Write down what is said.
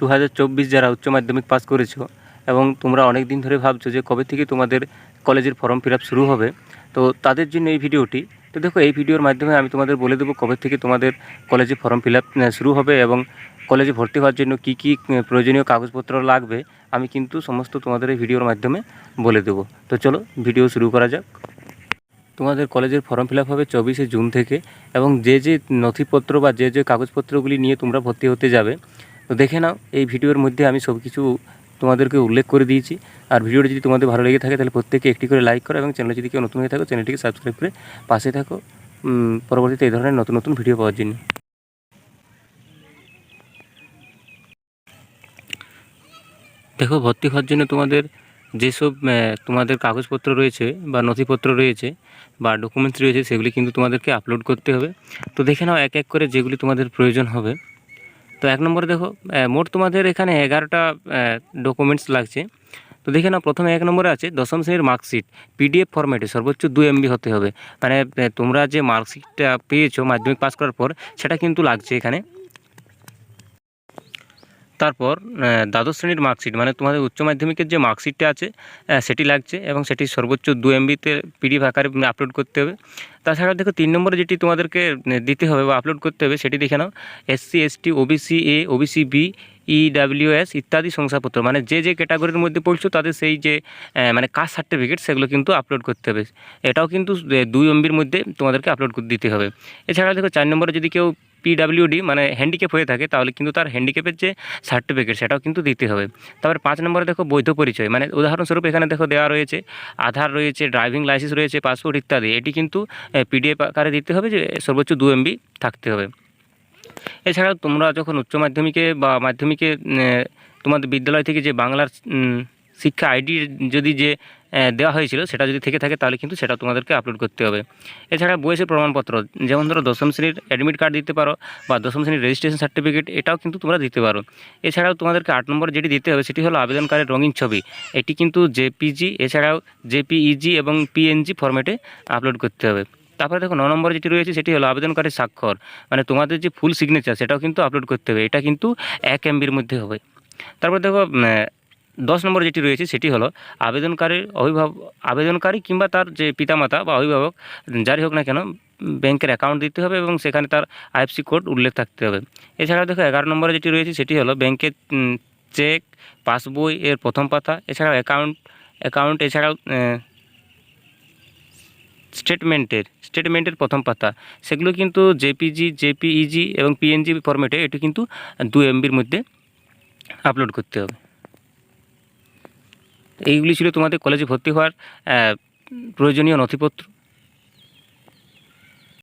2024 যারা উচ্চ মাধ্যমিক পাস করেছো এবং তোমরা অনেক দিন ধরে ভাবছো যে কবে থেকে তোমাদের কলেজের ফর্ম ফিল আপ শুরু হবে, তো তাদের জন্য এই ভিডিওটি। তো দেখো, এই ভিডিওর মাধ্যমে আমি তোমাদের বলে দেবো কবে থেকে তোমাদের কলেজে ফর্ম ফিল আপ শুরু হবে এবং কলেজে ভর্তি হওয়ার জন্য কী কী প্রয়োজনীয় কাগজপত্র লাগবে আমি কিন্তু সমস্ত তোমাদের এই ভিডিওর মাধ্যমে বলে দেবো। তো চলো ভিডিও শুরু করা যাক। তোমাদের কলেজের ফর্ম ফিল আপ হবে 24শে জুন থেকে, এবং যে যে নথিপত্র বা যে যে কাগজপত্রগুলি নিয়ে তোমরা ভর্তি হতে যাবে, তো দেখে নাও এই ভিডিওর মধ্যে আমি সব কিছু তোমাদেরকে উল্লেখ করে দিয়েছি। আর ভিডিওটি যদি তোমাদের ভালো লেগে থাকে তাহলে প্রত্যেকে একটি করে লাইক করো, এবং চ্যানেলে যদি কেউ নতুন হয়ে থাকো চ্যানেলটিকে সাবস্ক্রাইব করে পাশে থাকো পরবর্তীতে এই ধরনের নতুন নতুন ভিডিও পাওয়ার জন্য। দেখো, ভর্তি হওয়ার জন্য তোমাদের যেসব তোমাদের কাগজপত্র রয়েছে বা নথিপত্র রয়েছে বা ডকুমেন্টস রয়েছে সেগুলি কিন্তু তোমাদেরকে আপলোড করতে হবে। তো দেখে নাও এক এক করে যেগুলি তোমাদের প্রয়োজন হবে। তো 1 নম্বরে দেখো, মোট তোমাদের এখানে 11টা ডকুমেন্টস লাগছে। তো দেখে নাও, প্রথমে 1 নম্বরে আছে দশম শ্রেণীর মার্কশিট, পিডিএফ ফরম্যাটে সর্বোচ্চ 2 MB হতে হবে। মানে তোমরা যে মার্কশিটটা পেয়েছো মাধ্যমিক পাস করার পর সেটা কিন্তু লাগছে এখানে। তারপর দ্বাদশ শ্রেণীর মার্কশিট, মানে তোমাদের উচ্চ মাধ্যমিকের যে মার্কশিটটা আছে সেটি লাগছে, এবং সেটি সর্বোচ্চ 2 MBতে পিডিএফ আকারে আপলোড করতে হবে। তাছাড়া দেখো 3 নম্বরে যেটি তোমাদেরকে দিতে হবে বা আপলোড করতে হবে সেটি দেখে নাও, SC ST OBC A OBC B EWS ইত্যাদি শংসাপত্র, মানে যে যে ক্যাটাগরির মধ্যে পড়ছো তাদের সেই যে মানে কাস্ট সার্টিফিকেট সেগুলো কিন্তু আপলোড করতে হবে। এটাও কিন্তু 2 MBর মধ্যে তোমাদেরকে আপলোড দিতে হবে। এছাড়া দেখো 4 নম্বরে যদি কেউ PWD মানে হ্যান্ডিক্যাপ হয়ে থাকে তাহলে কিন্তু তার হ্যান্ডিক্যাপের যে সার্টিফিকেট সেটাও কিন্তু দিতে হবে। তারপরে 5 নম্বরে দেখো বৈধ পরিচয়, মানে উদাহরণস্বরূপ এখানে দেখো দেওয়া রয়েছে আধার রয়েছে, ড্রাইভিং লাইসেন্স রয়েছে, পাসপোর্ট ইত্যাদি। এটি কিন্তু PDF আকারে দিতে হবে, যে সর্বোচ্চ 2 MB থাকতে হবে। এছাড়াও তোমরা যখন উচ্চ মাধ্যমিকে বা মাধ্যমিকে তোমাদের বিদ্যালয় থেকে যে বাংলার শিক্ষা আইডি যদি যে দেওয়া হয়েছিল সেটা যদি থেকে থাকে তাহলে কিন্তু সেটা তোমাদেরকে আপলোড করতে হবে। এছাড়া বয়সের প্রমাণপত্র, যেমন ধরো দশম শ্রেণীর অ্যাডমিট কার্ড দিতে পারো বা দশম শ্রেণীর রেজিস্ট্রেশন সার্টিফিকেট, এটাও কিন্তু তোমরা দিতে পারো। এছাড়াও তোমাদেরকে 8 নম্বর যেটি দিতে হবে সেটি হলো আবেদনকারীর রঙিন ছবি। এটি কিন্তু JPG এছাড়াও JPEG এবং PNG ফরম্যাটে আপলোড করতে হবে। তারপরে দেখো 9 নম্বরে যেটি রয়েছে সেটি হলো আবেদনকারীর স্বাক্ষর, মানে তোমাদের যে ফুল সিগনেচার সেটাও কিন্তু আপলোড করতে হবে। এটা কিন্তু 1 MBর মধ্যে হবে। তারপর দেখো 10 নম্বর যেটি রয়েছে সেটি হলো আবেদনকারী কিংবা তার যে পিতামাতা বা অভিভাবক যারই হোক না কেন ব্যাংকের অ্যাকাউন্ট দিতে হবে, এবং সেখানে তার IFSC কোড উল্লেখ থাকতে হবে। এছাড়াও দেখো 11 নম্বরে যেটি রয়েছে সেটি হলো ব্যাংকের চেক, পাসবই এর প্রথম পাতা, এছাড়াও অ্যাকাউন্ট এছাড়াও স্টেটমেন্টের প্রথম পাতা, সেগুলো কিন্তু JPG JPEG এবং PNG ফরম্যাটে এটি কিন্তু 2 MBর মধ্যে আপলোড করতে হবে। এইগুলি ছিল তোমাদের কলেজে ভর্তি হওয়ার প্রয়োজনীয় নথিপত্র।